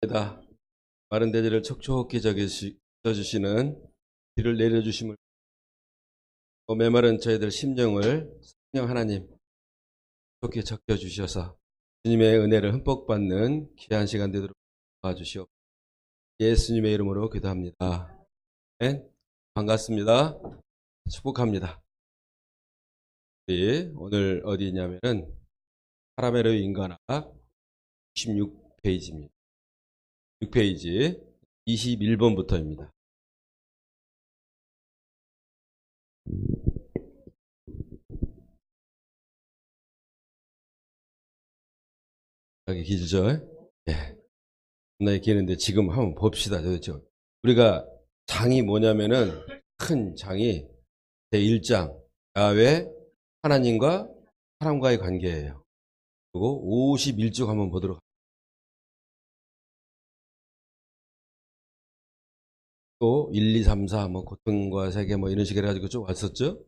다 마른 대지를 촉촉히 젖으시는 비를 내려주심을 또 메마른 저희들 심령을 성령 하나님 촉촉히 적셔주셔서 주님의 은혜를 흠뻑 받는 귀한 시간 되도록 도와주시옵소서. 예수님의 이름으로 기도합니다. 네, 반갑습니다. 축복합니다. 오늘 어디 있냐면은 파라메르 인간학 16페이지입니다. 6페이지 21번부터입니다. 여기 길죠? 예. 겁나게 기는데 지금 한번 봅시다. 도대체 우리가 장이 뭐냐면은 큰 장이 제1장 야훼 하나님과 사람과의 관계예요. 그리고 51쪽 한번 보도록. 또 1, 2, 3, 4 뭐 고통과 세계 뭐 이런 식으로 해가지고 좀 왔었죠.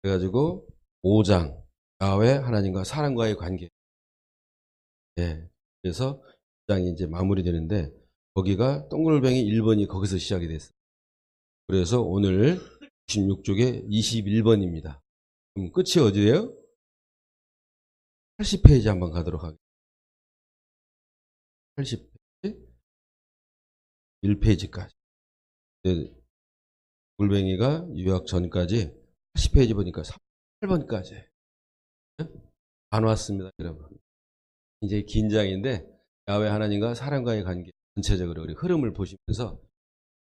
그래가지고 5장 야훼 하나님과 사람과의 관계. 예. 그래서 5장이 이제 마무리되는데 거기가 동글뱅이 1번이 거기서 시작이 됐어요. 그래서 오늘 96쪽에 21번입니다. 그럼 끝이 어디예요? 80페이지 한번 가도록 하겠습니다. 80페이지 1페이지까지. 골뱅이가 유학 전까지 80페이지 보니까 8번까지 안 왔습니다, 여러분. 이제 긴장인데 야훼 하나님과 사람과의 관계 전체적으로 우리 흐름을 보시면서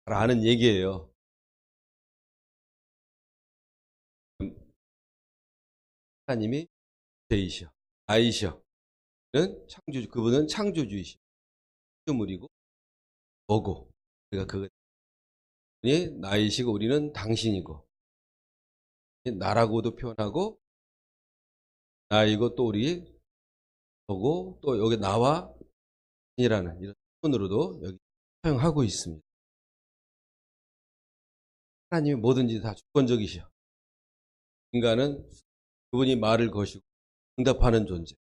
잘 아는 얘기예요. 하나님이 제이셔, 아이셔. 그분은 창조주이시오. 피조물이고 뭐고. 그러니까 그분이 나이시고 우리는 당신이고 나라고도 표현하고 나이고 또 우리 보고 또 여기 나와 이라는 이런 표현으로도 여기 사용하고 있습니다. 하나님이 뭐든지 다 주권적이셔. 인간은 그분이 말을 거시고 응답하는 존재.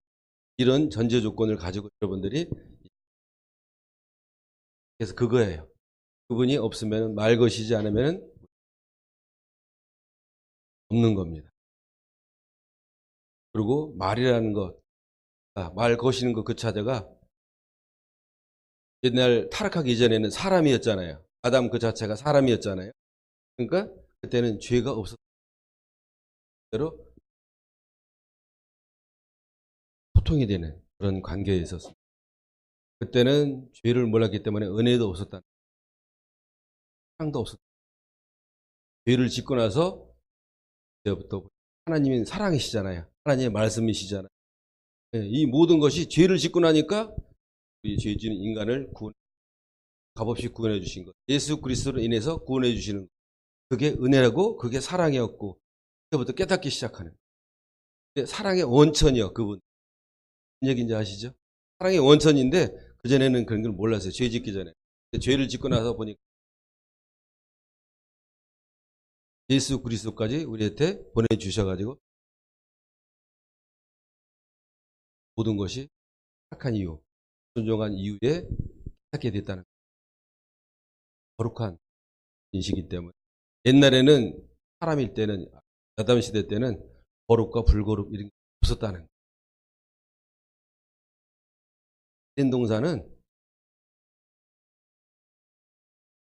이런 전제 조건을 가지고 여러분들이 그래서 그거예요. 그분이 없으면 말 거시지 않으면 없는 겁니다. 그리고 말이라는 것, 말 거시는 것 그 자체가 옛날 타락하기 이전에는 사람이었잖아요. 아담 그 자체가 사람이었잖아요. 그러니까 그때는 죄가 없었던 대로 소통이 되는 그런 관계에 있었습니다. 그때는 죄를 몰랐기 때문에 은혜도 없었다. 사랑도 없었다. 죄를 짓고 나서 그때부터 하나님은 사랑이시잖아요. 하나님의 말씀이시잖아요. 이 모든 것이 죄를 짓고 나니까 우리 죄 지은 인간을 값없이 구원해 주신 것. 예수 그리스도로 인해서 구원해 주시는 것. 그게 은혜라고 그게 사랑이었고 그때부터 깨닫기 시작하는. 사랑의 원천이요. 그분. 무슨 얘기인지 아시죠? 사랑의 원천인데 그전에는 그런 걸 몰랐어요. 죄 짓기 전에. 죄를 짓고 나서 보니까 예수 그리스도까지 우리한테 보내주셔가지고 모든 것이 착한 이유, 순종한 이유에 찾게 됐다는 거룩한 인식이기 때문에 옛날에는 사람일 때는 아담 시대 때는 거룩과 불거룩 이런 게 없었다는 거예요. 에덴 동산은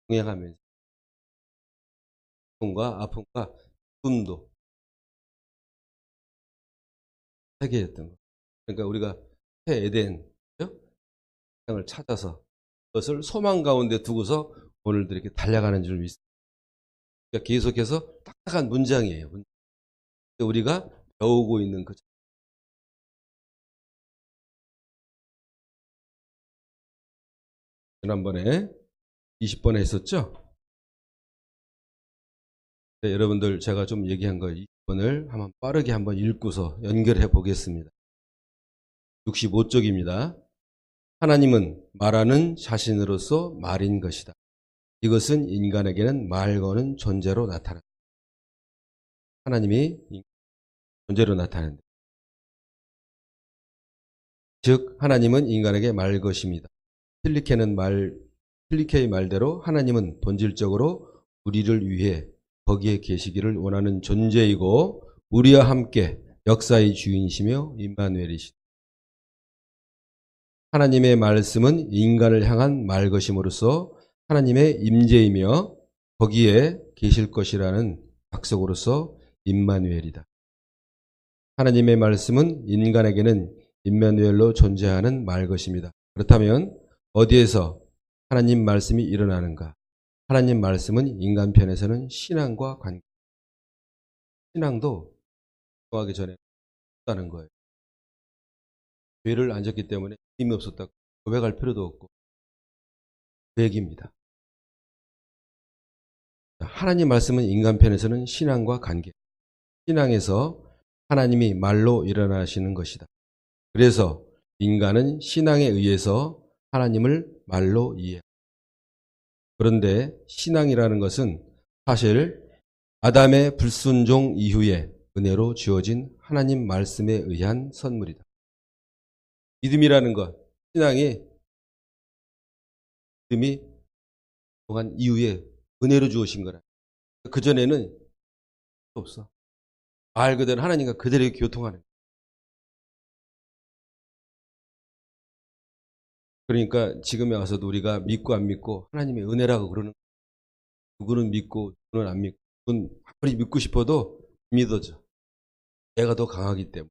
동행하면서 고통과 아픔과 꿈도 세계였던 거예요. 그러니까 우리가 새 에덴 을 찾아서 그것을 소망 가운데 두고서 오늘도 이렇게 달려가는 줄 믿습니다. 그러니까 계속해서 딱딱한 문장이에요. 우리가 배우고 있는 그 지난번에 20번에 했었죠? 네, 여러분들 제가 좀 얘기한 거 20번을 한번 빠르게 한번 읽고서 연결해 보겠습니다. 65쪽입니다. 하나님은 말하는 자신으로서 말인 것이다. 이것은 인간에게는 말 거는 존재로 나타난다. 하나님이 존재로 나타난다. 즉 하나님은 인간에게 말 것입니다. 틸리케의 말대로 하나님은 본질적으로 우리를 위해 거기에 계시기를 원하는 존재이고 우리와 함께 역사의 주인이시며 임마누엘이시다. 하나님의 말씀은 인간을 향한 말 것임으로써 하나님의 임재이며 거기에 계실 것이라는 약속으로서 임마누엘이다. 하나님의 말씀은 인간에게는 임마누엘로 존재하는 말 것입니다. 그렇다면 어디에서 하나님 말씀이 일어나는가? 하나님 말씀은 인간 편에서는 신앙과 관계. 신앙도 하기 전에 없다는 거예요. 죄를 안 졌기 때문에 힘이 없었다고 고백할 필요도 없고 그 얘기입니다. 하나님 말씀은 인간 편에서는 신앙과 관계. 신앙에서 하나님이 말로 일어나시는 것이다. 그래서 인간은 신앙에 의해서 하나님을 말로 이해합니다. 그런데 신앙이라는 것은 사실 아담의 불순종 이후에 은혜로 주어진 하나님 말씀에 의한 선물이다. 믿음이라는 것, 신앙이 믿음이 동안 이후에 은혜로 주어진 거라. 그전에는 없어. 말 그대로 하나님과 그대로 교통하는 거야. 그러니까 지금에 와서도 우리가 믿고 안 믿고 하나님의 은혜라고 그러는 거야. 누구는 믿고 누구는 안 믿고 누구는 아무리 믿고 싶어도 믿어져. 내가 더 강하기 때문에.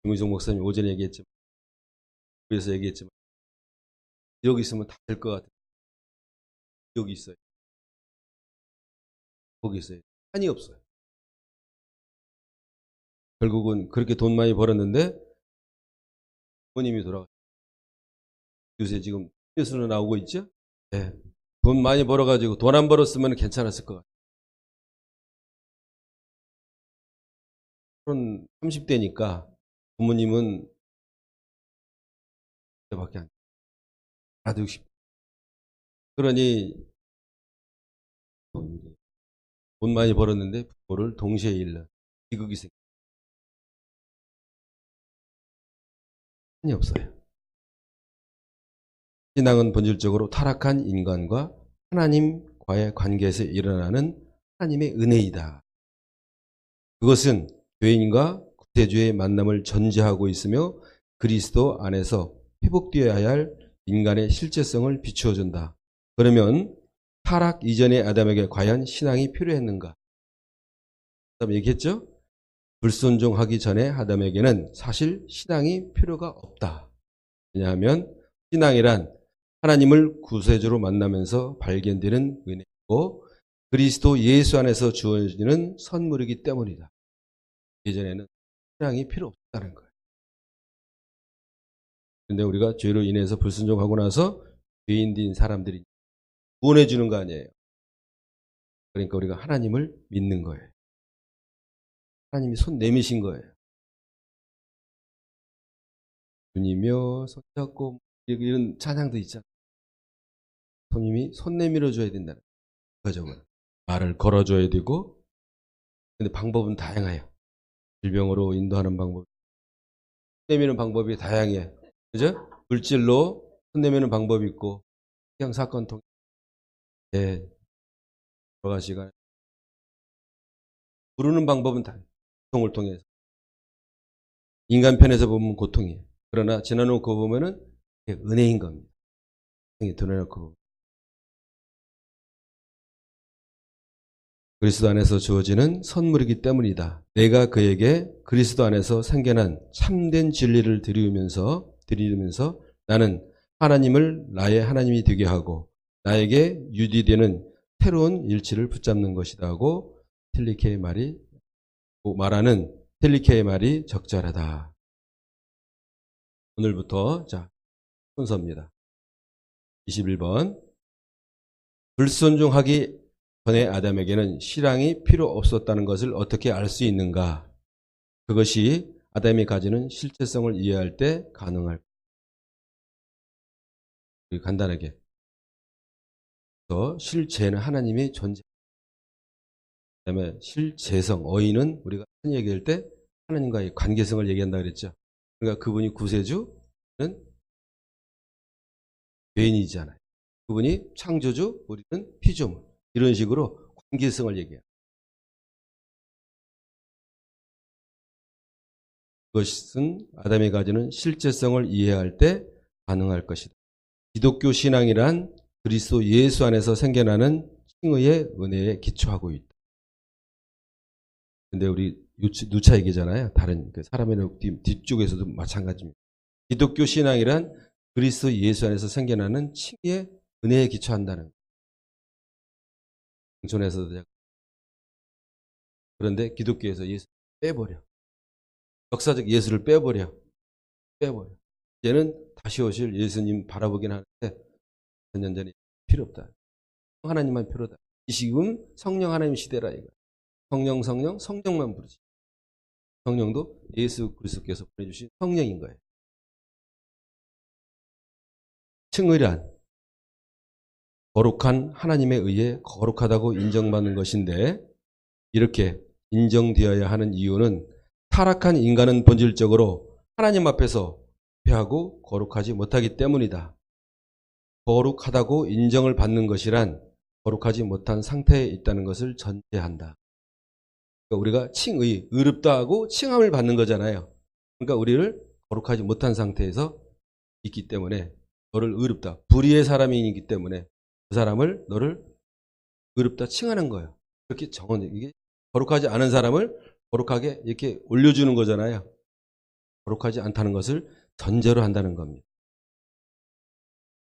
김의종 목사님 오전에 얘기했지만 그래서 얘기했지만 여기 있으면 다 될 것 같아. 여기 있어요. 거기 있어요. 한이 없어요. 결국은 그렇게 돈 많이 벌었는데 부모님이 돌아가셨어요. 요새 지금 뉴스로 나오고 있죠? 네. 돈 많이 벌어가지고 돈 안 벌었으면 괜찮았을 것 같아요. 30대니까 부모님은 밖에 안 돼요. 나도 60. 그러니 돈 많이 벌었는데 부모를 동시에 잃는 비극이 생겨요. 한이 없어요. 신앙은 본질적으로 타락한 인간과 하나님과의 관계에서 일어나는 하나님의 은혜이다. 그것은 죄인과 구세주의 만남을 전제하고 있으며 그리스도 안에서 회복되어야 할 인간의 실제성을 비추어준다. 그러면 타락 이전의 아담에게 과연 신앙이 필요했는가? 아담 얘기했죠? 불순종하기 전에 아담에게는 사실 신앙이 필요가 없다. 왜냐하면 신앙이란 하나님을 구세주로 만나면서 발견되는 은혜이고 그리스도 예수 안에서 주어지는 선물이기 때문이다. 예전에는 신앙이 필요 없다는 거예요. 그런데 우리가 죄로 인해서 불순종하고 나서 죄인된 사람들이 구원해 주는 거 아니에요. 그러니까 우리가 하나님을 믿는 거예요. 하나님이 손 내미신 거예요. 주님이여 손 잡고 이런 찬양도 있잖아요. 손님이 손 내밀어 줘야 된다는 거죠. 말을 걸어줘야 되고 근데 방법은 다양해요. 질병으로 인도하는 방법, 손 내미는 방법이 다양해. 그죠? 물질로 손 내미는 방법이 있고 그냥 사건 통해 여러 가지가 부르는 방법은 다 고통을 통해서 인간 편에서 보면 고통이에요. 그러나 지나놓고 보면은 은혜인 겁니다. 드러놓고 그리스도 안에서 주어지는 선물이기 때문이다. 내가 그에게 그리스도 안에서 생겨난 참된 진리를 드리면서 나는 하나님을 나의 하나님이 되게 하고 나에게 유지되는 새로운 일치를 붙잡는 것이다 하고 말하는 텔리케의 말이 적절하다. 오늘부터 순서입니다. 21번 불순종하기 전에 아담에게는 신앙이 필요 없었다는 것을 어떻게 알 수 있는가? 그것이 아담이 가지는 실체성을 이해할 때 가능할까? 간단하게 실체는 하나님의 존재. 그다음에 실제성, 어휘는 우리가 얘기할 때 하나님과의 관계성을 얘기한다 그랬죠. 그러니까 그분이 구세주는 죄인이잖아요. 그분이 창조주, 우리는 피조물. 이런 식으로 관계성을 얘기해요. 그것은 아담이 가지는 실제성을 이해할 때 가능할 것이다. 기독교 신앙이란 그리스도 예수 안에서 생겨나는 칭의의 은혜에 기초하고 있다. 근데 우리 누차 얘기잖아요. 다른 사람의 뒤쪽에서도 마찬가지입니다. 기독교 신앙이란 그리스도 예수 안에서 생겨나는 칭의의 은혜에 기초한다는 공존에서도. 그런데 기독교에서 예수 빼버려. 역사적 예수를 빼버려. 이제는 다시 오실 예수님 바라보긴 하는데 천년 전에 필요 없다. 하나님만 필요하다. 이 지금 성령 하나님 시대라 이거. 성령만 부르지. 성령도 예수 그리스도께서 보내주신 성령인 거예요. 칭의란 거룩한 하나님에 의해 거룩하다고 인정받는 것인데 이렇게 인정되어야 하는 이유는 타락한 인간은 본질적으로 하나님 앞에서 회하고 거룩하지 못하기 때문이다. 거룩하다고 인정을 받는 것이란 거룩하지 못한 상태에 있다는 것을 전제한다. 그러니까 우리가 칭의, 의롭다 하고 칭함을 받는 거잖아요. 그러니까 우리를 거룩하지 못한 상태에서 있기 때문에 너를 의롭다. 불의의 사람이기 때문에 그 사람을 너를 의롭다 칭하는 거예요. 그렇게 이게 거룩하지 않은 사람을 거룩하게 이렇게 올려주는 거잖아요. 거룩하지 않다는 것을 전제로 한다는 겁니다.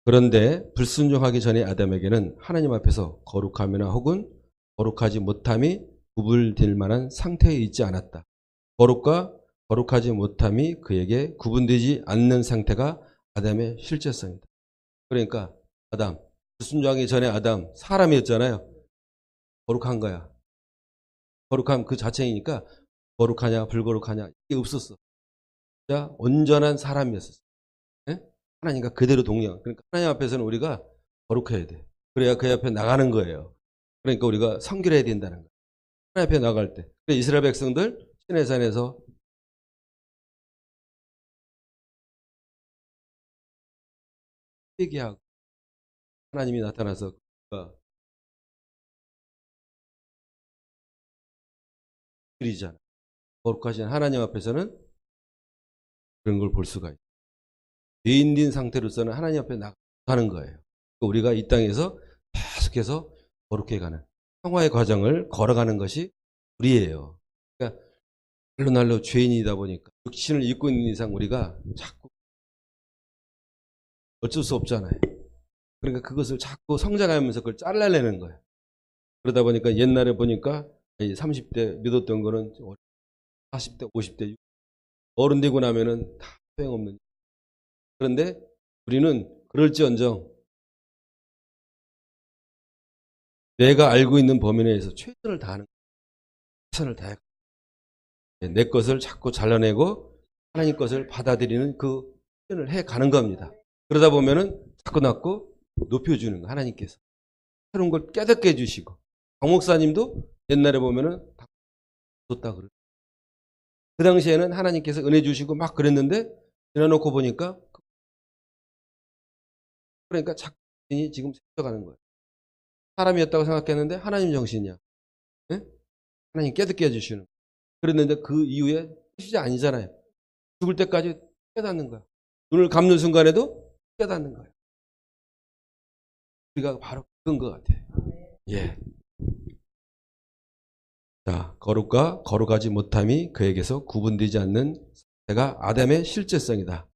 그런데 불순종하기 전에 아담에게는 하나님 앞에서 거룩함이나 혹은 거룩하지 못함이 구분될 만한 상태에 있지 않았다. 거룩과 거룩하지 못함이 그에게 구분되지 않는 상태가 아담의 실제성이다. 그러니까 아담, 불순종하기 전에 아담 사람이었잖아요. 거룩한 거야. 거룩함 그 자체이니까 거룩하냐 불거룩하냐 이게 없었어. 진짜 온전한 사람이었었어. 네? 하나님과 그대로 동령. 그러니까 하나님 앞에서는 우리가 거룩해야 돼. 그래야 그 앞에 나가는 거예요. 그러니까 우리가 성결해야 된다는 거예요. 하나님 앞에 나갈 때. 이스라엘 백성들 시내산에서 회개하고 하나님이 나타나서 그리잖아. 거룩하신 하나님 앞에서는 그런 걸 볼 수가 있어요. 죄인된 상태로서는 하나님 앞에 나가는 거예요. 우리가 이 땅에서 계속해서 거룩해가는 성화의 과정을 걸어가는 것이 우리예요. 그러니까 날로 죄인이다 보니까 육신을 입고 있는 이상 우리가 자꾸 어쩔 수 없잖아요. 그러니까 그것을 자꾸 성장하면서 그걸 잘라내는 거예요. 그러다 보니까 옛날에 보니까 30대 믿었던 거는 40대, 50대 어른 되고 나면은 다 소용없는. 그런데 우리는 그럴지언정 내가 알고 있는 범위 내에서 최선을 다하는 거예요. 최선을 다해. 내 것을 자꾸 잘라내고 하나님 것을 받아들이는 그 표현을 해가는 겁니다. 그러다 보면은 자꾸 높여주는 거 하나님께서 새로운 걸 깨닫게 해주시고 강 목사님도 옛날에 보면은 다 줬다 그래. 그 당시에는 하나님께서 은혜 주시고 막 그랬는데 지나놓고 보니까 그러니까 자신이 지금 생겨가는 거예요. 사람이었다고 생각했는데 하나님 정신이야. 네? 하나님 깨닫게 해주시는. 그랬는데 그 이후에 끝이 아니잖아요. 죽을 때까지 깨닫는 거야. 눈을 감는 순간에도 깨닫는 거예요. 우리가 바로 그건 것 같아요. 예. 자, 거룩과 거룩하지 못함이 그에게서 구분되지 않는 상태가 아담의 실제성이다.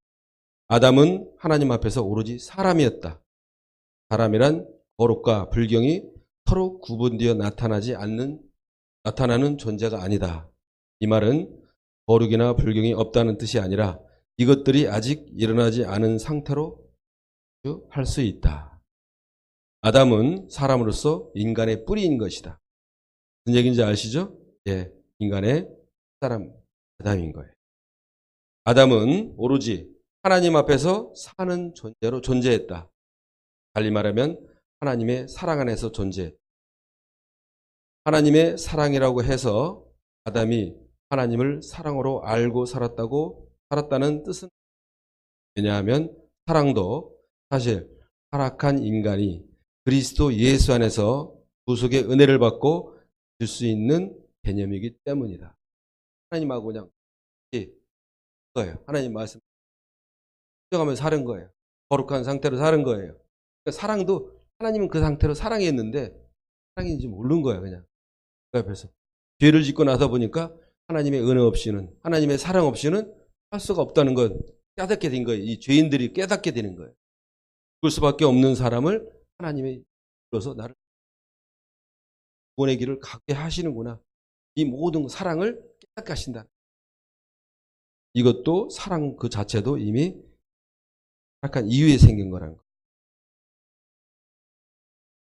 아담은 하나님 앞에서 오로지 사람이었다. 사람이란 거룩과 불경이 서로 구분되어 나타나는 존재가 아니다. 이 말은 거룩이나 불경이 없다는 뜻이 아니라 이것들이 아직 일어나지 않은 상태로 할 수 있다. 아담은 사람으로서 인간의 뿌리인 것이다. 무슨 얘기인지 아시죠? 예, 인간의 사람 아담인 거예요. 아담은 오로지 하나님 앞에서 사는 존재로 존재했다. 달리 말하면 하나님의 사랑 안에서 하나님의 사랑이라고 해서 아담이 하나님을 사랑으로 알고 살았다는 뜻은 왜냐하면 사랑도 사실 타락한 인간이 그리스도 예수 안에서 구속의 은혜를 받고 줄 수 있는 개념이기 때문이다. 하나님하고 그냥 거예요. 하나님 말씀 인정하면 사는 거예요. 거룩한 상태로 사는 거예요. 그러니까 사랑도 하나님은 그 상태로 사랑했는데 사랑인지 모르는 거야 그냥. 그 앞에서 죄를 짓고 나서 보니까 하나님의 은혜 없이는 하나님의 사랑 없이는 할 수가 없다는 건 깨닫게 된 거예요. 이 죄인들이 깨닫게 되는 거예요. 그럴 수밖에 없는 사람을 하나님이 불러서 나를 구원의 길을 가게 하시는구나. 이 모든 사랑을 깨닫게 하신다. 이것도 사랑 그 자체도 이미 약간 이유에 생긴 거라는 거.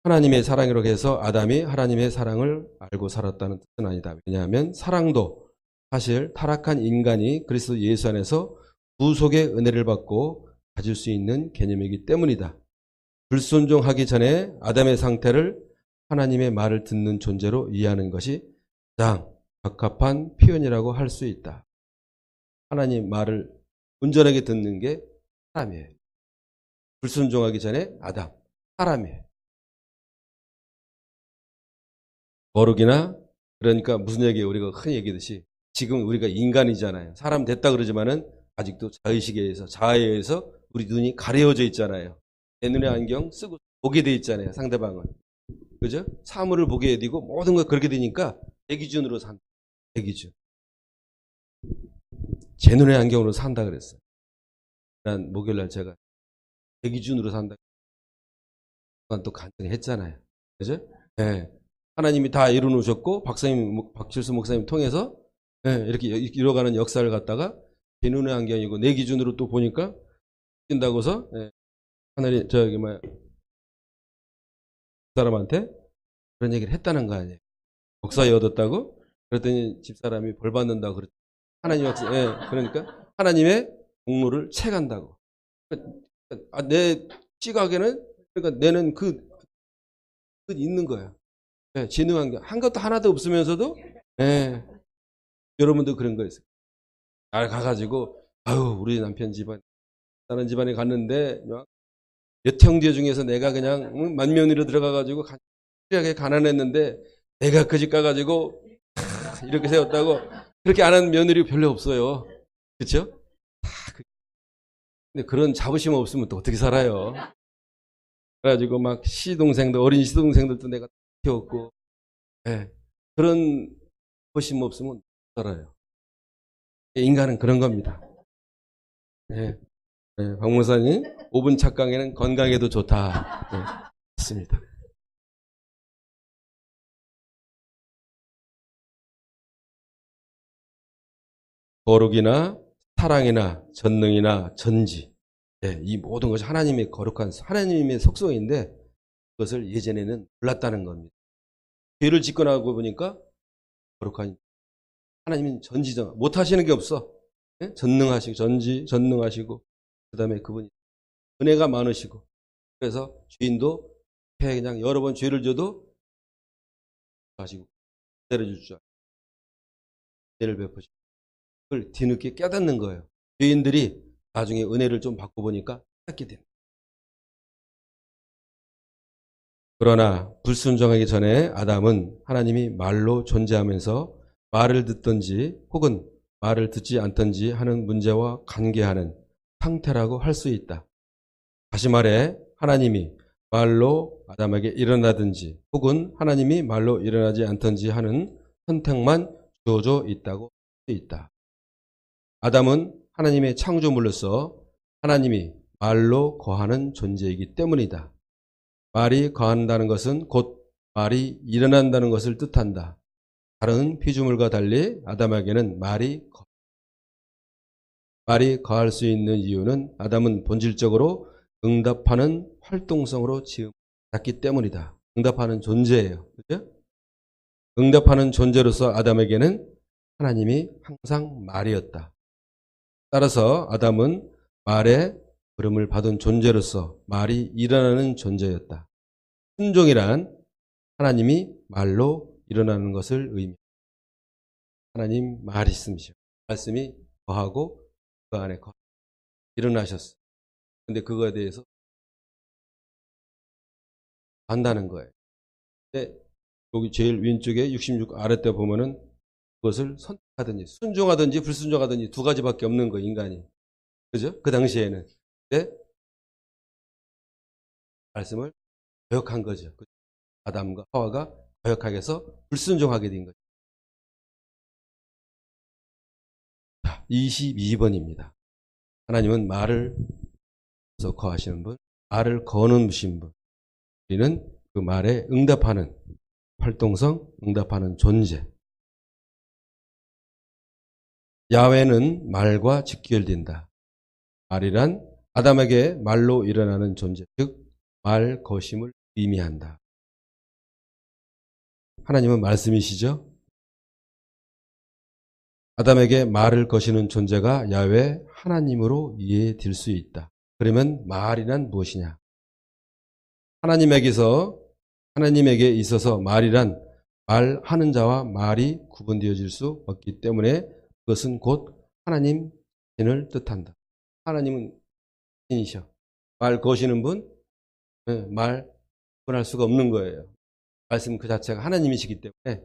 하나님의 사랑이라고 해서 아담이 하나님의 사랑을 알고 살았다는 뜻은 아니다. 왜냐하면 사랑도 사실 타락한 인간이 그리스도 예수 안에서 구속의 은혜를 받고 가질 수 있는 개념이기 때문이다. 불순종하기 전에 아담의 상태를 하나님의 말을 듣는 존재로 이해하는 것이 가장 적합한 표현이라고 할 수 있다. 하나님 말을 온전하게 듣는 게 사람이에요. 불순종하기 전에 아담, 사람이에요. 거룩이나 그러니까 무슨 얘기예요? 우리가 흔히 얘기하듯이 지금 우리가 인간이잖아요. 사람 됐다 그러지만은 아직도 자의식에 의해서 자아에 의해서 우리 눈이 가려져 있잖아요. 내 눈에 안경 쓰고 보게 돼 있잖아요. 상대방은. 그죠? 사물을 보게 되고 모든 걸 그렇게 되니까 내 기준으로 산다. 내 기준. 제 눈의 안경으로 산다 그랬어요. 난 목요일날 제가 제 기준으로 산다. 그건 또 간증 했잖아요. 그죠? 네. 하나님이 다 이루어놓으셨고 박칠수 목사님 통해서 이렇게 이뤄가는 역사를 갖다가 제 눈의 안경이고 내 기준으로 또 보니까 낀다고서 하늘이 사람한테 그런 얘기를 했다는 거 아니에요. 목사에 얻었다고? 그랬더니 집사람이 벌 받는다고 그랬죠. 하나님 그러니까 하나님의 공로를 채간다고. 내 시각에는 그러니까 내는 그 있는 거야. 진흥한 게 한 것도 하나도 없으면서도 여러분도 그런 거 있어요. 날 가가지고 아유 우리 남편 집안 다른 집안에 갔는데 몇 형제 중에서 내가 그냥 만면으로 들어가가지고 간절하게 가난했는데 내가 그 집 가가지고 이렇게 세웠다고 그렇게 안 하는 며느리 별로 없어요. 그렇죠? 근데 그런 자부심 없으면 또 어떻게 살아요? 그래가지고 막 시동생들 어린 시동생들도 내가 키웠고 그런 자부심 없으면 못 살아요. 인간은 그런 겁니다. 박 목사님 5분 착강에는 건강에도 좋다. 맞습니다. 거룩이나 사랑이나 전능이나 전지 이 모든 것이 하나님의 거룩한 하나님의 속성인데 그것을 예전에는 몰랐다는 겁니다. 죄를 짓고 나고 보니까 거룩한 하나님은 전지전 못하시는 게 없어. 전능하시고 전능하시고 그 다음에 그분이 은혜가 많으시고 그래서 죄인도 그냥 여러 번 죄를 져도 하시고 때려줄 줄 알고 은혜를 베푸시고 그걸 뒤늦게 깨닫는 거예요. 죄인들이 나중에 은혜를 좀 받고 보니까 깨닫게 됩니다. 그러나 불순종하기 전에 아담은 하나님이 말로 존재하면서 말을 듣든지 혹은 말을 듣지 않든지 하는 문제와 관계하는 상태라고 할 수 있다. 다시 말해 하나님이 말로 아담에게 일어나든지 혹은 하나님이 말로 일어나지 않든지 하는 선택만 주어져 있다고 할 수 있다. 아담은 하나님의 창조물로서 하나님이 말로 거하는 존재이기 때문이다. 말이 거한다는 것은 곧 말이 일어난다는 것을 뜻한다. 다른 피조물과 달리 아담에게는 말이 거할 수 있는 이유는 아담은 본질적으로 응답하는 활동성으로 지음받았기 때문이다. 응답하는 존재예요. 그죠? 응답하는 존재로서 아담에게는 하나님이 항상 말이었다. 따라서 아담은 말의 부름을 받은 존재로서 말이 일어나는 존재였다. 순종이란 하나님이 말로 일어나는 것을 의미합니다. 하나님 말씀이죠. 말씀이 거하고 그 안에 일어나셨어. 근데 그거에 대해서 한다는 거예요. 근데 여기 제일 왼쪽에 66 아랫대 보면은 그것을 선택하든지 순종하든지 불순종하든지 두 가지밖에 없는 거 인간이. 그죠? 그 당시에는. 근데 말씀을 거역한 거죠. 아담과 하와가 거역하게 해서 불순종하게 된 거죠. 22번입니다. 하나님은 말을 거하시는 분, 말을 거는 분. 우리는 그 말에 응답하는 활동성, 응답하는 존재. 야훼는 말과 직결된다. 말이란 아담에게 말로 일어나는 존재, 즉 말 거심을 의미한다. 하나님은 말씀이시죠? 아담에게 말을 거시는 존재가 야훼 하나님으로 이해될 수 있다. 그러면 말이란 무엇이냐? 하나님에게 있어서 말이란 말하는 자와 말이 구분되어질 수 없기 때문에 그것은 곧 하나님 신을 뜻한다. 하나님은 신이셔. 말 거시는 분, 말 구분할 수가 없는 거예요. 말씀 그 자체가 하나님이시기 때문에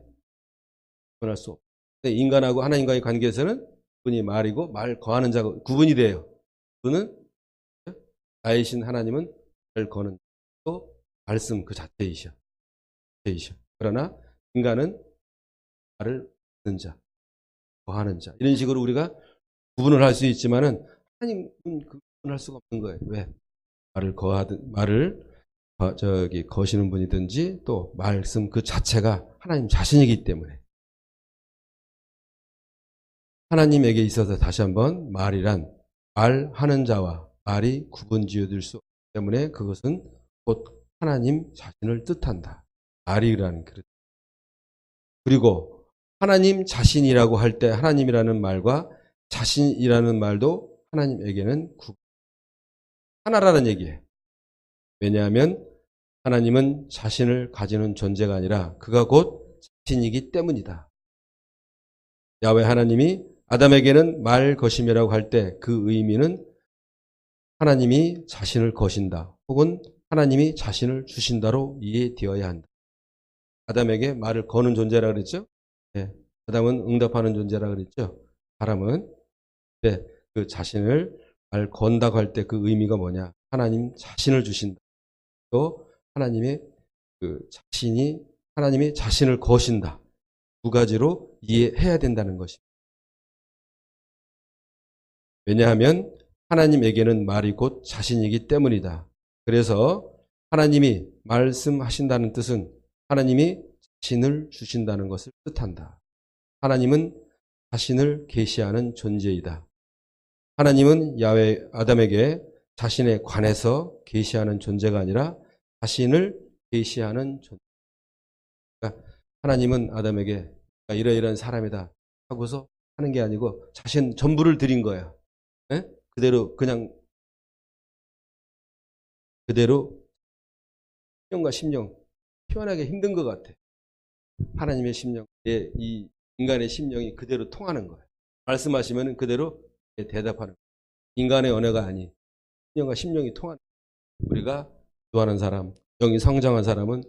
구분할 수 없어요. 인간하고 하나님과의 관계에서는 그분이 말이고 말 거하는 자가 구분이 돼요. 그분은 나이신 하나님은 말 거는 또 말씀 그 자체이셔. 그러나 인간은 말을 듣는 자, 거하는 자. 이런 식으로 우리가 구분을 할 수 있지만은 하나님은 구분할 수가 없는 거예요. 왜? 말을 거시는 분이든지 또 말씀 그 자체가 하나님 자신이기 때문에. 하나님에게 있어서 다시 한번 말이란 말하는 자와 말이 구분지어질 수 없기 때문에 그것은 곧 하나님 자신을 뜻한다. 말이라는 그릇. 그리고 하나님 자신이라고 할 때 하나님이라는 말과 자신이라는 말도 하나님에게는 하나라는 얘기예요. 왜냐하면 하나님은 자신을 가지는 존재가 아니라 그가 곧 자신이기 때문이다. 야훼 하나님이 아담에게는 말 거심이라고 할 때 그 의미는 하나님이 자신을 거신다. 혹은 하나님이 자신을 주신다로 이해되어야 한다. 아담에게 말을 거는 존재라 그랬죠? 네. 아담은 응답하는 존재라 그랬죠? 사람은. 네. 그 자신을 말 건다고 할 때 그 의미가 뭐냐? 하나님 자신을 주신다. 또 하나님이 자신을 거신다. 두 가지로 이해해야 된다는 것입니다. 왜냐하면 하나님에게는 말이 곧 자신이기 때문이다. 그래서 하나님이 말씀하신다는 뜻은 하나님이 자신을 주신다는 것을 뜻한다. 하나님은 자신을 계시하는 존재이다. 하나님은 야훼 아담에게 자신에 관해서 계시하는 존재가 아니라 자신을 계시하는 존재. 그러니까 하나님은 아담에게 이러이러한 사람이다 하고서 하는 게 아니고 자신 전부를 드린 거야. 네? 그대로 신령과 심령 표현하기 힘든 것 같아. 하나님의 심령, 이 인간의 심령이 그대로 통하는 거예요. 말씀하시면 그대로 대답하는 거예요. 인간의 언어가 아닌 신령과 심령이 통하는 거예요. 우리가 좋아하는 사람, 영이 성장한 사람은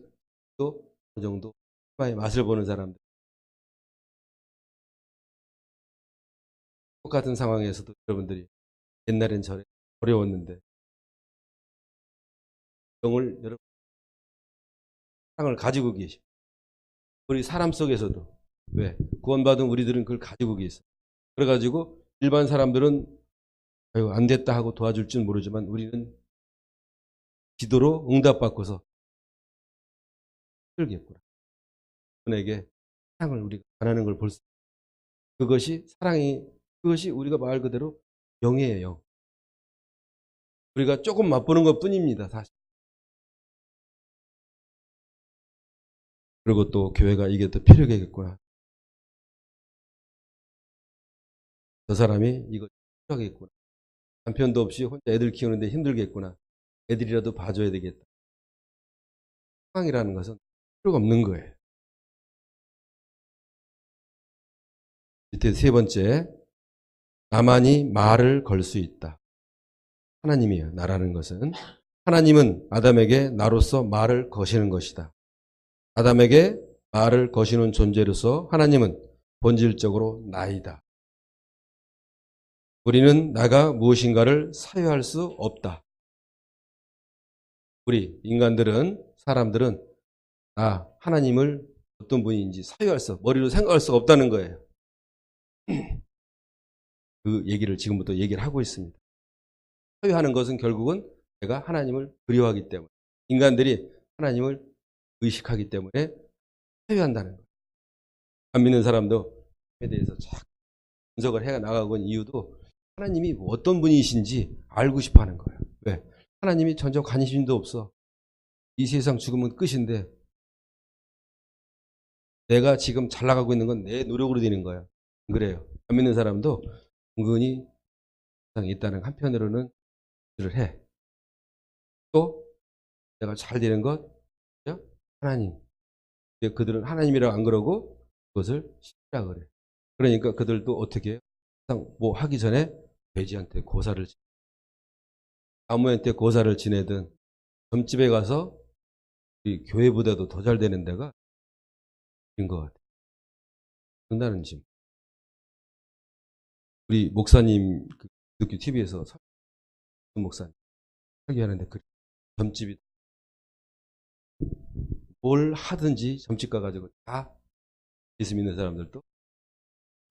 또 어느 정도 하나의 맛을 보는 사람들. 똑같은 상황에서도 여러분들이 옛날엔 어려웠는데 영을 여러분 사랑을 가지고 계시. 우리 사람 속에서도 왜 구원받은 우리들은 그걸 가지고 계셔. 그래가지고 일반 사람들은 안 됐다 하고 도와줄 줄 모르지만 우리는 기도로 응답받고서 힘들겠구나. 그분에게 사랑을 우리가 전하는 걸 볼 수. 그것이 우리가 말 그대로 영이에요. 우리가 조금 맛보는 것 뿐입니다, 사실. 그리고 또 교회가 이게 더 필요하겠구나. 저 사람이 이거 필요하겠구나. 남편도 없이 혼자 애들 키우는데 힘들겠구나. 애들이라도 봐줘야 되겠다. 상황이라는 것은 필요가 없는 거예요. 밑에 세 번째, 나만이 말을 걸 수 있다. 하나님이에요. 나라는 것은 하나님은 아담에게 나로서 말을 거시는 것이다. 아담에게 말을 거시는 존재로서 하나님은 본질적으로 나이다. 우리는 나가 무엇인가를 사유할 수 없다. 우리 인간들은, 사람들은 하나님을 어떤 분인지 사유할 수, 머리로 생각할 수가 없다는 거예요. 그 얘기를 지금부터 얘기를 하고 있습니다. 사유하는 것은 결국은 내가 하나님을 그리워하기 때문에, 인간들이 하나님을 의식하기 때문에 사유한다는 거예요. 안 믿는 사람도 에 대해서 쫙 분석을 해 나가고 있는 이유도 하나님이 어떤 분이신지 알고 싶어 하는 거예요. 왜? 하나님이 전혀 관심도 없어. 이 세상 죽으면 끝인데 내가 지금 잘 나가고 있는 건 내 노력으로 되는 거야. 그래요. 안 믿는 사람도 은근히 있다는 한편으로는 를 해. 또 내가 잘 되는 것 하나님. 그들은 하나님이라고 안 그러고 그것을 신이라 그래. 그러니까 그들도 어떻게 해요? 항상 뭐 하기 전에 돼지한테 고사를 지내. 아무한테 고사를 지내든 점집에 가서 이 교회보다도 더 잘 되는 데가 인 것 같아요. 그런다는 집. 우리 목사님 기독교 TV에서 목사님 설교하는데 그 점집이 뭘 하든지 점집 가가지고 다 예수 믿는 사람들도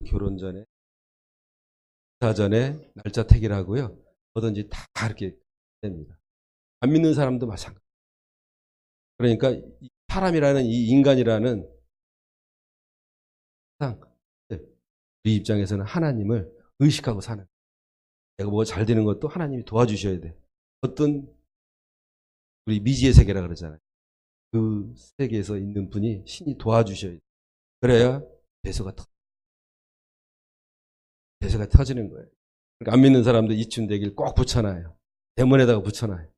결혼 전에, 이사 전에 날짜 택일 하고요. 뭐든지 다 이렇게 됩니다. 안 믿는 사람도 마찬가지. 그러니까 이 사람이라는 이 인간이라는 항상 우리 입장에서는 하나님을 의식하고 사는. 내가 뭐가 잘 되는 것도 하나님이 도와주셔야 돼. 어떤 우리 미지의 세계라 그러잖아요. 그 세계에서 있는 분이 신이 도와주셔야 돼. 그래야 대소가 터지는 거예요. 그러니까 안 믿는 사람들 이쯤 되길 꼭 붙여놔요. 대문에다가 붙여놔요.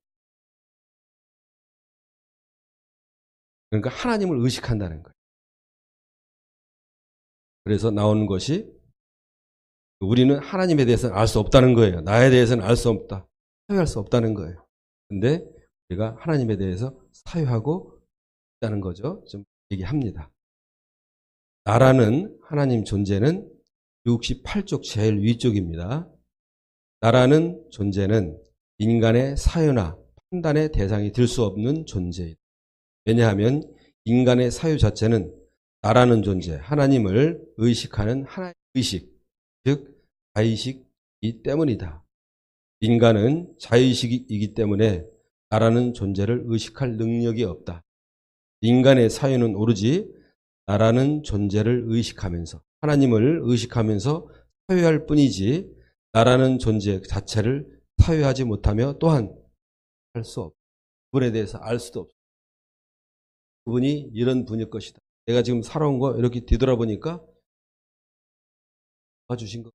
그러니까 하나님을 의식한다는 거예요. 그래서 나오는 것이 우리는 하나님에 대해서는 알 수 없다는 거예요. 나에 대해서는 알 수 없다. 사유할 수 없다는 거예요. 근데 우리가 하나님에 대해서 사유하고 있다는 거죠. 좀 얘기합니다. 나라는 하나님 존재는 68쪽 제일 위쪽입니다. 나라는 존재는 인간의 사유나 판단의 대상이 될 수 없는 존재이다. 왜냐하면 인간의 사유 자체는 나라는 존재, 하나님을 의식하는 하나의 의식, 즉 자의식이기 때문이다. 인간은 자의식이기 때문에 나라는 존재를 의식할 능력이 없다. 인간의 사유는 오로지 나라는 존재를 의식하면서, 하나님을 의식하면서 사유할 뿐이지 나라는 존재 자체를 사유하지 못하며 또한 할 수 없다. 그분에 대해서 알 수도 없다. 그분이 이런 분일 것이다. 내가 지금 살아온 거 이렇게 뒤돌아보니까 도와주신 것,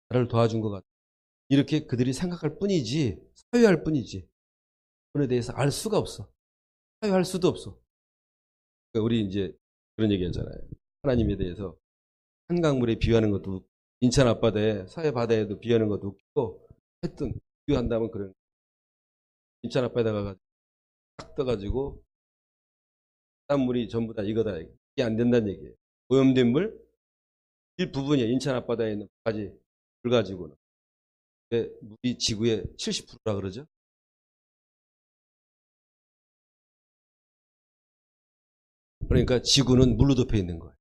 나를 도와준 것 같다. 이렇게 그들이 생각할 뿐이지, 사유할 뿐이지, 그분에 대해서 알 수가 없어. 사유할 수도 없어. 그러니까 우리 이제 그런 얘기 하잖아요. 하나님에 대해서 한강물에 비유하는 것도 웃고, 인천 앞바다에, 서해 바다에도 비유하는 것도 웃기고, 하여튼 비유한다면 그런, 인천 앞바다가 딱 떠가지고 바닷물이 전부 다 이거다. 이게 안 된다는 얘기예요. 오염된 물 일부분이에요. 인천 앞바다에 있는 바지 물 가지고는. 물이 지구의 70%라 그러죠. 그러니까 지구는 물로 덮여 있는 거예요.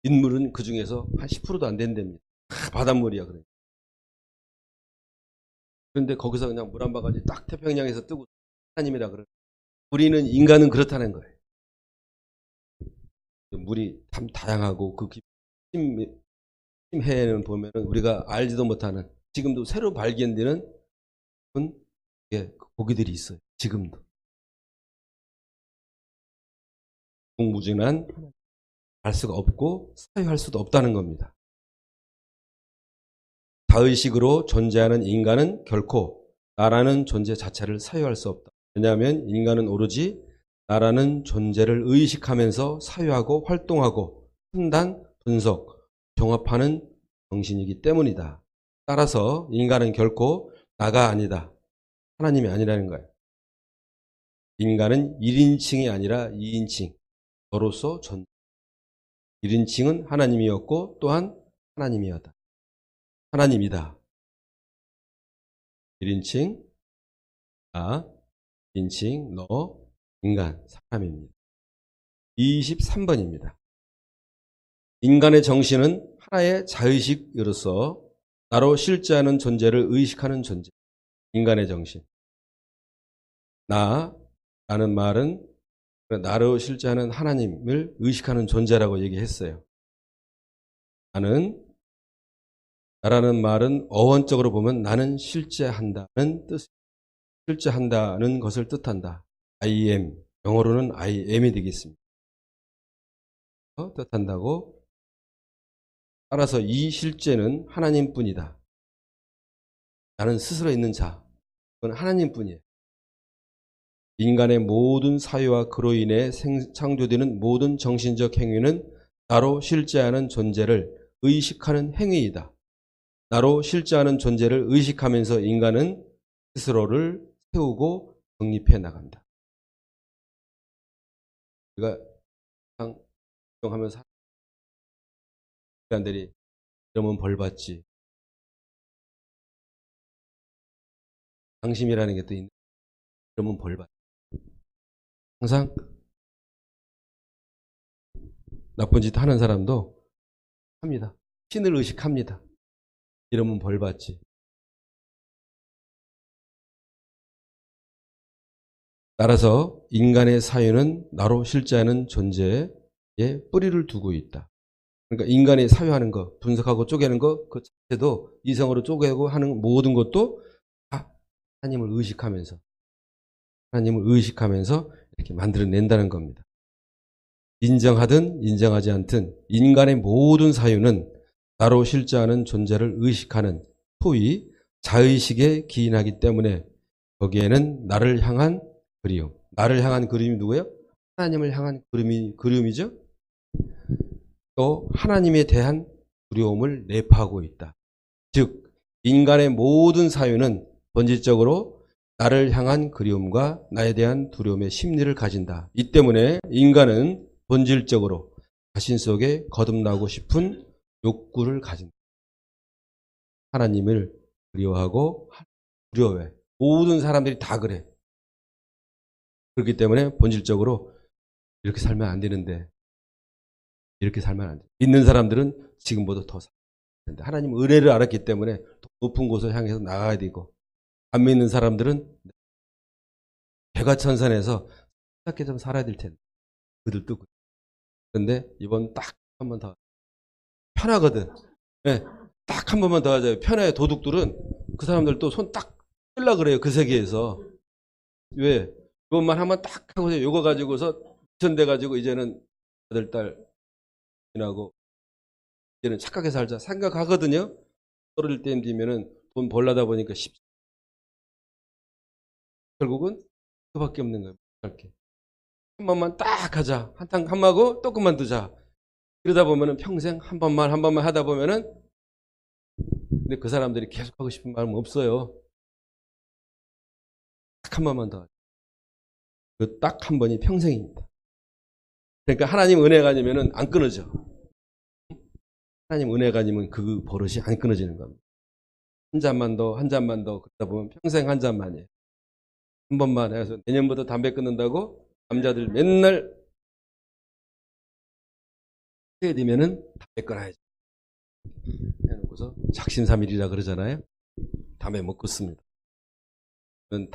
인물은 그 중에서 한 10%도 안 된답니다. 바닷물이야. 그런데 거기서 그냥 물 한 바가지 딱 태평양에서 뜨고 하나님이라 그래. 우리는 인간은 그렇다는 거예요. 물이 참 다양하고 그 심해에는 보면은 우리가 알지도 못하는, 지금도 새로 발견되는 고기들이 있어요. 지금도. 무궁무진한, 알 수가 없고 사유할 수도 없다는 겁니다. 자의식으로 존재하는 인간은 결코 나라는 존재 자체를 사유할 수 없다. 왜냐하면 인간은 오로지 나라는 존재를 의식하면서 사유하고 활동하고 판단, 분석, 종합하는 정신이기 때문이다. 따라서 인간은 결코 나가 아니다. 하나님이 아니라는 거예요. 인간은 1인칭이 아니라 2인칭. 너로서 존재. 1인칭은 하나님이었고 또한 하나님이었다. 하나님이다. 1인칭, 나, 2인칭, 너, 인간, 사람입니다. 23번입니다. 인간의 정신은 하나의 자의식으로서 나로 실제하는 존재를 의식하는 존재. 인간의 정신. 나라는 말은 나로 실제하는 하나님을 의식하는 존재라고 얘기했어요. 나라는 말은 어원적으로 보면 나는 실제한다는 뜻, 실제한다는 것을 뜻한다. I am, 영어로는 I am이 되겠습니다. 뜻한다고. 따라서 이 실제는 하나님뿐이다. 나는 스스로 있는 자, 그건 하나님뿐이에요. 인간의 모든 사유와 그로 인해 창조되는 모든 정신적 행위는 나로 실제하는 존재를 의식하는 행위이다. 나로 실제하는 존재를 의식하면서 인간은 스스로를 세우고 정립해 나간다. 우리가 하면서 인간들이 이러면 벌 받지. 당심이라는 게 또 있는. 이러면 벌 받지. 항상 나쁜 짓 하는 사람도 합니다. 신을 의식합니다. 이러면 벌 받지. 따라서 인간의 사유는 나로 실제하는 존재에 뿌리를 두고 있다. 그러니까 인간이 사유하는 것, 분석하고 쪼개는 것, 그 자체도 이성으로 쪼개고 하는 모든 것도 다 하나님을 의식하면서 이렇게 만들어낸다는 겁니다. 인정하든 인정하지 않든 인간의 모든 사유는 나로 실제하는 존재를 의식하는 소위 자의식에 기인하기 때문에 거기에는 나를 향한 그리움. 나를 향한 그리움이 누구예요? 하나님을 향한 그리움이죠. 또 하나님에 대한 두려움을 내포하고 있다. 즉 인간의 모든 사유는 본질적으로 나를 향한 그리움과 나에 대한 두려움의 심리를 가진다. 이 때문에 인간은 본질적으로 자신 속에 거듭나고 싶은 욕구를 가진다. 하나님을 그리워하고 두려워해. 모든 사람들이 다 그래. 그렇기 때문에 본질적으로 이렇게 살면 안 되는데 이렇게 살면 안 돼. 믿는 사람들은 지금보다 더 살아야 된다. 하나님 은혜를 알았기 때문에 더 높은 곳을 향해서 나가야 되고 안 믿는 사람들은 개과천선해서 어떻게 좀 살아야 될 텐데 그들도 그래. 그런데 이번 딱 한 번 더 편하거든. 네, 딱 한 번만 더 하자. 편해. 도둑들은 그 사람들도 손 딱 뜰라 그래요. 그 세계에서. 왜? 이것만 하면 딱 하고 요거 가지고서 전돼 가지고 이제는 아들 딸 지나고 이제는 착하게 살자 생각하거든요. 어릴 때 되면은 돈 벌려다 보니까 결국은 그밖에 없는 거예요. 이렇게 한 번만 딱 하자. 한탕 한마고 또 그만두자. 그러다 보면은 평생 한 번만 하다 보면은 근데 그 사람들이 계속 하고 싶은 마음은 없어요. 딱 한 번만 더. 그 딱 한 번이 평생입니다. 그러니까 하나님 은혜가 아니면은 안 끊어져. 하나님 은혜가 아니면 그 버릇이 안 끊어지는 겁니다. 한 잔만 더, 한 잔만 더 그러다 보면 평생 한 잔만이에요. 한 번만 해서 내년부터 담배 끊는다고 남자들 맨날 해야 되면은 담배 끊어야지. 해놓고서 작심삼일이라 그러잖아요. 담배 못 끊습니다. 저는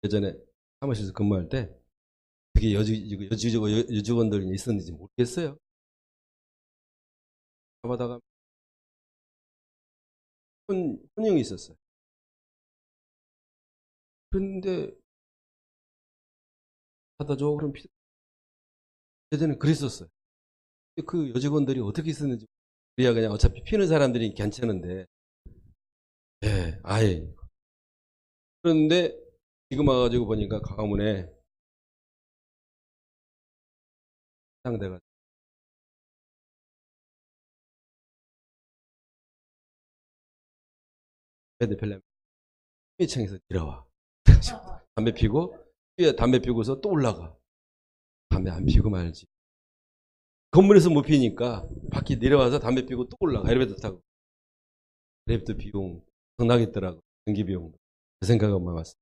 예전에 사무실에서 근무할 때 되게 여직원들이 있었는지 모르겠어요. 가다가 혼용이 있었어요. 그런데 갖다 줘. 그럼 예전에 그랬었어요. 그 여직원들이 어떻게 있었는지 우리가 그냥 어차피 피는 사람들이 괜찮은데 예, 아예 그런데 지금 와가지고 보니까 가문에 상대가 담배 피려면 층에서 내려와. 담배 피고 위에 담배 피고서 또 올라가. 담배 안 피고 말지. 건물에서 못 피니까 밖에 내려와서 담배 피고 또 올라가. 엘리베이터 타고. 엘리베이터 비용 상당했더라고. 전기 비용. 그 생각은 많았어.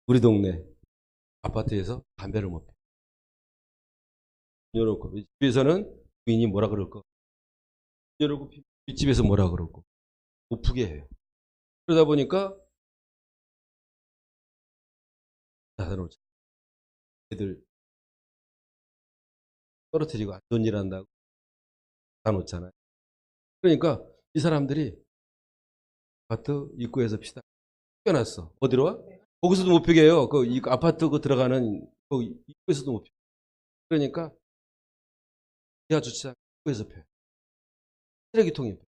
우리 동네 아파트에서 담배를 못 피. 열어놓고 집에서는 부인이 뭐라 그럴 거. 열어놓고 윗집에서 뭐라 그러고 못 푸게 해요. 그러다 보니까 닫아놓자. 애들 떨어뜨리고 안 좋은 일 한다고 닫아놓잖아요. 그러니까 이 사람들이 아파트 입구에서 피다 쫓겨났어. 어디로 와? 거기서도 못 피게 해요. 그 아파트 그 들어가는 그 입구에서도 못 피. 그러니까 지하 주차장 입구에서 펴. 쓰레기통에 펴.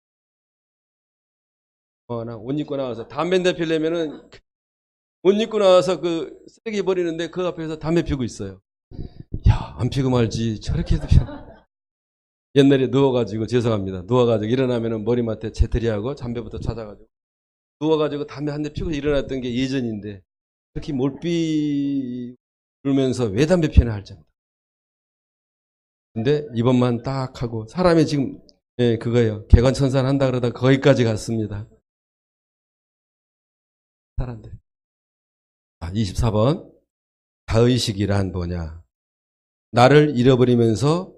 옷 입고 나와서 담배 피려면은 옷 입고 나와서 그 쓰레기 버리는데 그 앞에서 담배 피우고 있어요. 야, 안 피고 말지. 저렇게 해도 피워. 옛날에 누워가지고, 죄송합니다. 누워가지고 일어나면은 머리맡에 재떨이하고 담배부터 찾아가지고, 누워가지고 담배 한 대 피우고 일어났던 게 예전인데, 그렇게 몰삐 울면서 왜 담배 피우나 할 정도. 근데 이번만 딱 하고, 사람이 지금, 예, 그거예요. 개관천산 한다 그러다 거기까지 갔습니다. 사람들. 24번. 자의식이란 뭐냐. 나를 잃어버리면서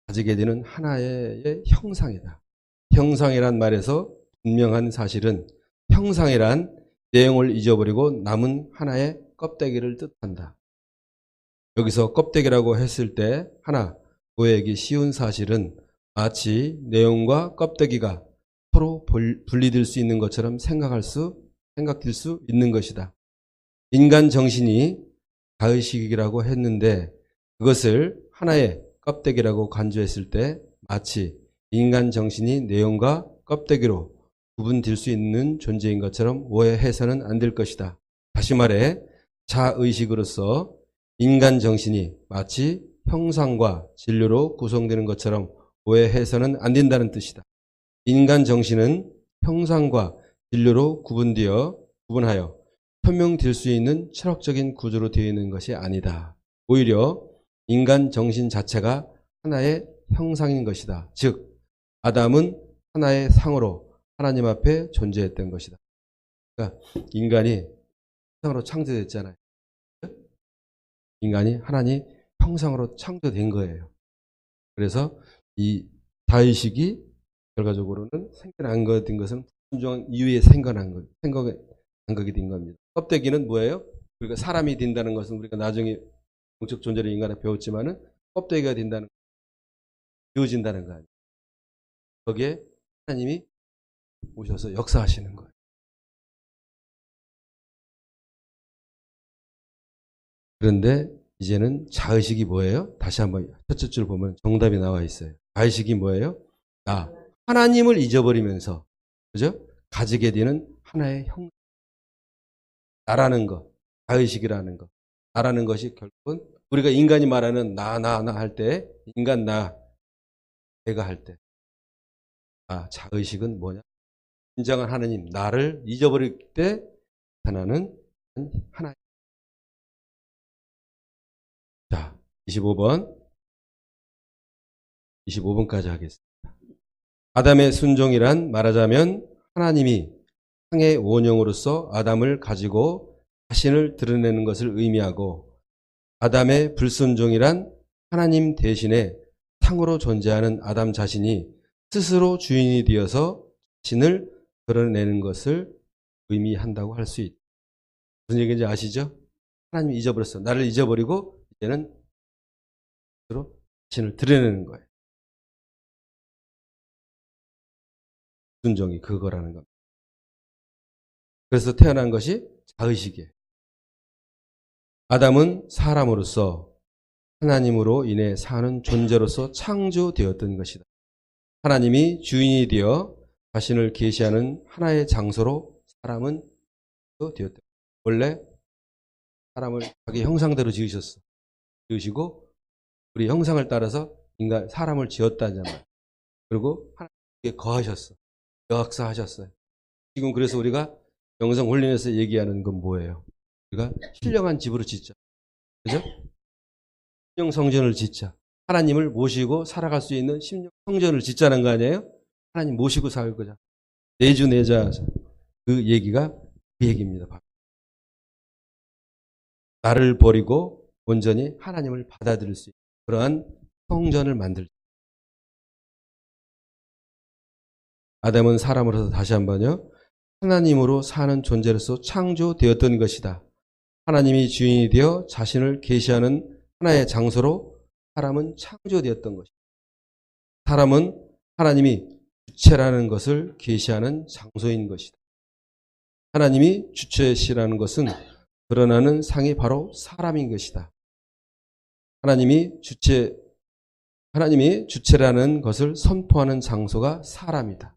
가지게 되는 하나의 형상이다. 형상이란 말에서 분명한 사실은 형상이란 내용을 잊어버리고 남은 하나의 껍데기를 뜻한다. 여기서 껍데기라고 했을 때 하나 오해하기 쉬운 사실은 마치 내용과 껍데기가 서로 분리될 수 있는 것처럼 생각될 수 있는 것이다. 인간 정신이 자의식이라고 했는데 그것을 하나의 껍데기라고 간주했을 때 마치 인간 정신이 내용과 껍데기로 구분될 수 있는 존재인 것처럼 오해해서는 안 될 것이다. 다시 말해 자의식으로서 인간 정신이 마치 형상과 진료로 구성되는 것처럼 오해해서는 안 된다는 뜻이다. 인간 정신은 형상과 진료로 구분하여 설명될 수 있는 철학적인 구조로 되어 있는 것이 아니다. 오히려 인간 정신 자체가 하나의 형상인 것이다. 즉 아담은 하나의 상으로 하나님 앞에 존재했던 것이다. 그러니까 인간이 형상으로 창조됐잖아요. 인간이 하나님 형상으로 창조된 거예요. 그래서 이 자의식이 결과적으로는 생겨난 것은 순종한 이후에 생겨난 거게 된 겁니다. 껍데기는 뭐예요? 우리가 사람이 된다는 것은 우리가 나중에 영적 존재를 인간에 배웠지만은 껍데기가 된다는 되어진다는 거 아니에요. 거기에 하나님이 오셔서 역사하시는 거예요. 그런데 이제는 자의식이 뭐예요? 다시 한번 첫째 줄 보면 정답이 나와 있어요. 자의식이 뭐예요? 하나님을 잊어버리면서 그죠? 가지게 되는 하나의 형 나라는 것, 자의식이라는 것. 나라는 것이 결국은 우리가 인간이 말하는 나 할 때 인간 내가 할 때 자의식은 뭐냐? 진정한 하나님 나를 잊어버릴 때 나타나는 하나님. 자, 25번까지 하겠습니다. 아담의 순종이란 말하자면 하나님이 상의 원형으로서 아담을 가지고 자신을 드러내는 것을 의미하고 아담의 불순종이란 하나님 대신에 상으로 존재하는 아담 자신이 스스로 주인이 되어서 자신을 드러내는 것을 의미한다고 할 수 있다. 무슨 얘기인지 아시죠? 하나님이 잊어버렸어. 나를 잊어버리고 이제는 스스로 자신을 드러내는 거예요. 순종이 그거라는 겁니다. 그래서 태어난 것이 자의식이에요. 아담은 사람으로서 하나님으로 인해 사는 존재로서 창조되었던 것이다. 하나님이 주인이 되어 자신을 계시하는 하나의 장소로 사람은 되었다. 원래 사람을 자기 형상대로 지으시고 우리 형상을 따라서 사람을 지었다잖아요. 그리고 하나님께 거하셨어. 역사하셨어요. 지금 그래서 우리가 영성 훈련에서 얘기하는 건 뭐예요? 우리가 신령한 집으로 짓자. 그죠? 신령 성전을 짓자. 하나님을 모시고 살아갈 수 있는 신령 성전을 짓자는 거 아니에요? 하나님 모시고 살 거자. 내주 내자. 그 얘기가 그 얘기입니다. 나를 버리고 온전히 하나님을 받아들일 수 있는 그러한 성전을 만들자. 아담은 사람으로서 다시 한번요. 하나님으로 사는 존재로서 창조되었던 것이다. 하나님이 주인이 되어 자신을 계시하는 하나의 장소로 사람은 창조되었던 것이다. 사람은 하나님이 주체라는 것을 계시하는 장소인 것이다. 하나님이 주체시라는 것은 드러나는 상이 바로 사람인 것이다. 하나님이 주체라는 것을 선포하는 장소가 사람이다.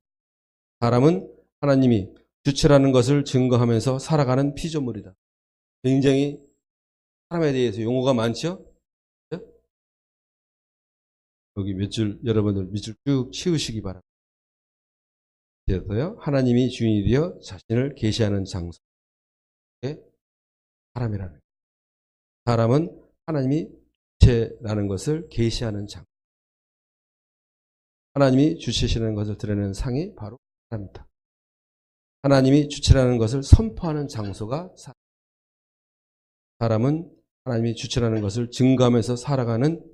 사람은 하나님이 주체라는 것을 증거하면서 살아가는 피조물이다. 굉장히 사람에 대해서 용어가 많죠? 여기 몇 줄, 여러분들 밑줄 쭉 치우시기 바랍니다. 그래서요, 하나님이 주인이 되어 자신을 계시하는 장소. 사람이라는 거예요. 사람은 하나님이 주체라는 것을 계시하는 장소. 하나님이 주체시라는 것을 드러내는 상이 바로 사람이다. 하나님이 주체라는 것을 선포하는 장소가 사람은 하나님이 주체라는 것을 증거하면서 살아가는.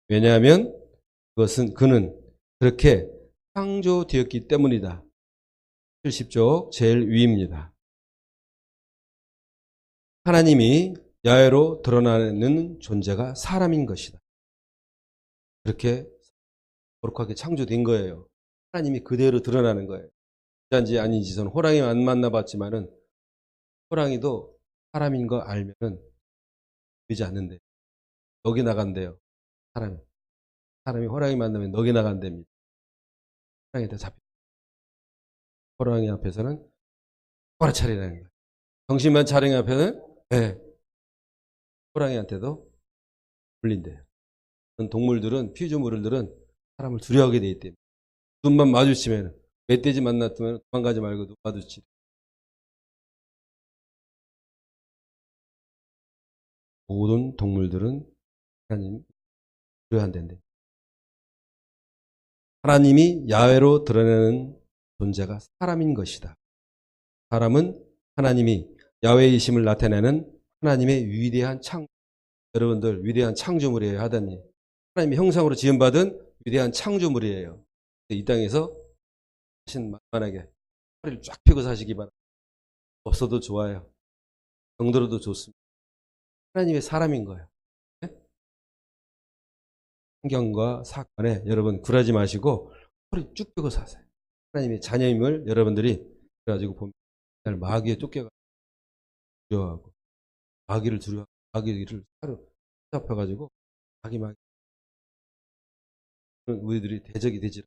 왜냐하면 그는 그렇게 창조되었기 때문이다. 70쪽 제일 위입니다. 하나님이 야외로 드러나는 존재가 사람인 것이다. 그렇게 거룩하게 창조된 거예요. 하나님이 그대로 드러나는 거예요. 진짜인지 아닌지 저는 호랑이 안 만나봤지만은 호랑이도 사람인 거 알면은 되지 않는데 넋이 나간대요. 사람이 호랑이 만나면 넋이 나간답니다. 호랑이한테 잡혀. 호랑이 앞에서는 똑바로 차리라는 거예요. 정신만 차린 앞에는 호랑이한테도 물린대요. 동물들은 피조물들은 사람을 두려워하게 돼 있대요. 눈만 마주치면 멧돼지 만났으면 도망가지 말고 눈 마주치. 모든 동물들은 하나님 두려워한다는데 하나님이 야외로 드러내는 존재가 사람인 것이다. 사람은 하나님이 야외이심을 나타내는 하나님의 위대한 여러분들 위대한 창조물이에요. 하다님 하나님의 형상으로 지음받은 위대한 창조물이에요. 이 땅에서 하신 만만하게 허리를 쫙 펴고 사시기 바랍니다. 없어도 좋아요. 정들어도 좋습니다. 하나님의 사람인 거예요. 환경과 사건에 여러분 굴하지 마시고 허리 쭉 펴고 사세요. 하나님의 자녀임을 여러분들이 그래가지고 보면 마귀에 쫓겨가 두려워하고 마귀를 두려워하고 마귀를 사로잡혀가지고 마귀 우리들이 대적이 되지.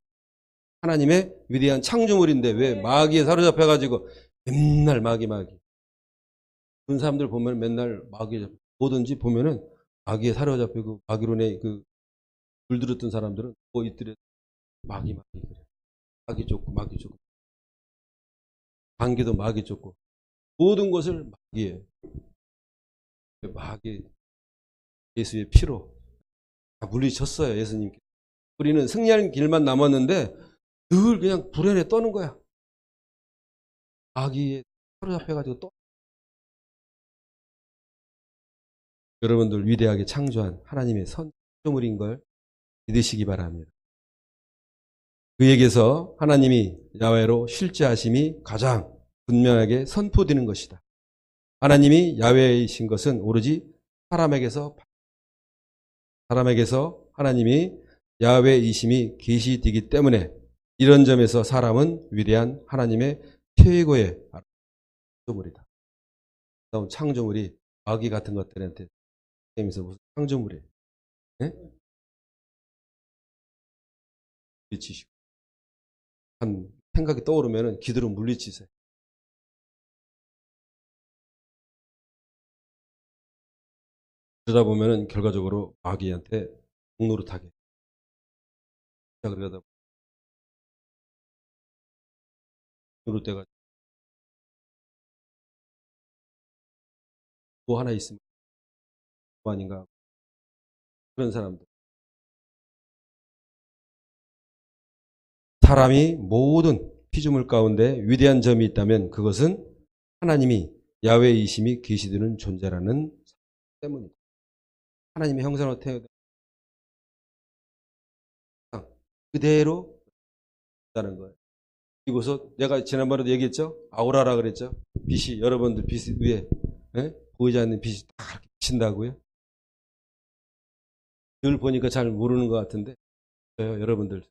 하나님의 위대한 창조물인데 왜 마귀에 사로잡혀가지고 맨날 마귀 그런 사람들 보면 맨날 마귀에 뭐든지 보면은 마귀에 사로잡히고 마귀론에 물들었던 사람들은 뭐 이들에 마귀 그래. 마귀 쫓고 관계도 마귀 쫓고 모든 것을 마귀에 마귀 예수의 피로 다 물리쳤어요. 예수님께. 우리는 승리하는 길만 남았는데 늘 그냥 불안에 떠는 거야. 마귀에 사로잡혀가지고 또. 여러분들 위대하게 창조한 하나님의 선조물인 걸 믿으시기 바랍니다. 그에게서 하나님이 야외로 실제하심이 가장 분명하게 선포되는 것이다. 하나님이 야외이신 것은 오로지 사람에게서 하나님이 야외이심이 계시되기 때문에 이런 점에서 사람은 위대한 하나님의 최고의 창조물이다. 그다음 창조물이 마귀 같은 것들한테 게임에서 무슨 창조물이에요? 네? 물리치시고 한 생각이 떠오르면 기도로 물리치세요. 그러다 보면은 결과적으로 마귀한테 공노릇하게. 그러다 노릇대가 뭐 하나 있으면 뭐 아닌가 그런 사람들. 사람이 모든 피조물 가운데 위대한 점이 있다면 그것은 하나님이 야훼이심이 계시되는 존재라는 때문입니다. 하나님의 형상으로 태어난 그대로 있다는 거예요. 그리고서 내가 지난번에도 얘기했죠? 아우라라 그랬죠? 빛이 여러분들 빛 위에 보이지 않는 빛이 다 비친다고요? 늘 보니까 잘 모르는 것 같은데 여러분들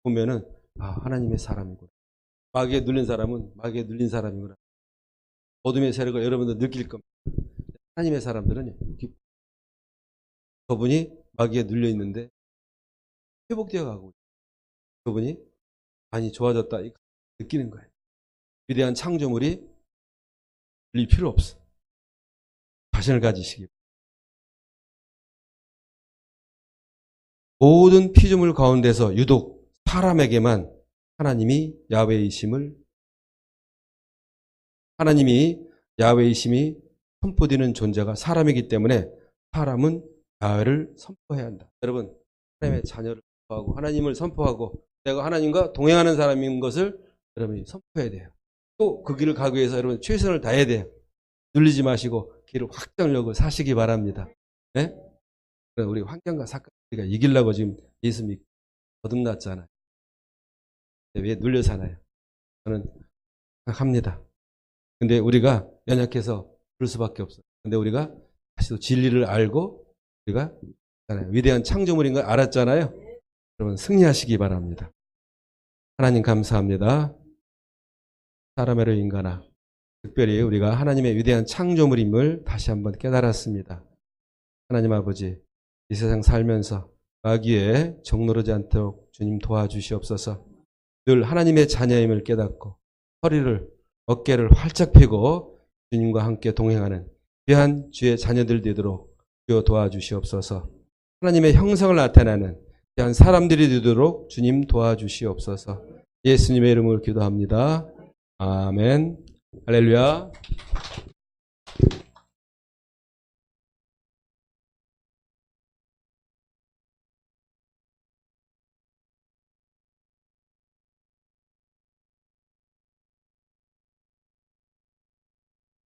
보면은 하나님의 사람이구나. 마귀에 눌린 사람은 마귀에 눌린 사람이구나. 어둠의 세력을 여러분들 느낄 겁니다. 하나님의 사람들은요. 그분이 마귀에 눌려 있는데 회복되어 가고 그분이 많이 좋아졌다 느끼는 거예요. 위대한 창조물이 눌릴 필요 없어. 자신을 가지시기. 모든 피조물 가운데서 유독 사람에게만 하나님이 야훼이심이 선포되는 존재가 사람이기 때문에 사람은 야훼를 선포해야 한다. 여러분, 하나님의 자녀를 선포하고 하나님을 선포하고 내가 하나님과 동행하는 사람인 것을 여러분이 선포해야 돼요. 또 그 길을 가기 위해서 여러분 최선을 다해야 돼요. 눌리지 마시고 길을 확장력을 사시기 바랍니다. 네? 우리 환경과 사건 우리가 이기려고 지금 예수 믿고 거듭났잖아요. 왜 눌려 사나요? 저는 생각합니다. 근데 우리가 연약해서 그럴 수밖에 없어요. 근데 우리가 다시 또 진리를 알고 우리가 위대한 창조물인 걸 알았잖아요. 여러분 승리하시기 바랍니다. 하나님 감사합니다. 사람의 인간아 특별히 우리가 하나님의 위대한 창조물임을 다시 한번 깨달았습니다. 하나님 아버지 이 세상 살면서 마귀에 정노르지 않도록 주님 도와주시옵소서. 늘 하나님의 자녀임을 깨닫고 어깨를 활짝 펴고 주님과 함께 동행하는 귀한 주의 자녀들 되도록 주여 도와주시옵소서. 하나님의 형상을 나타내는 귀한 사람들이 되도록 주님 도와주시옵소서. 예수님의 이름으로 기도합니다. 아멘. 할렐루야.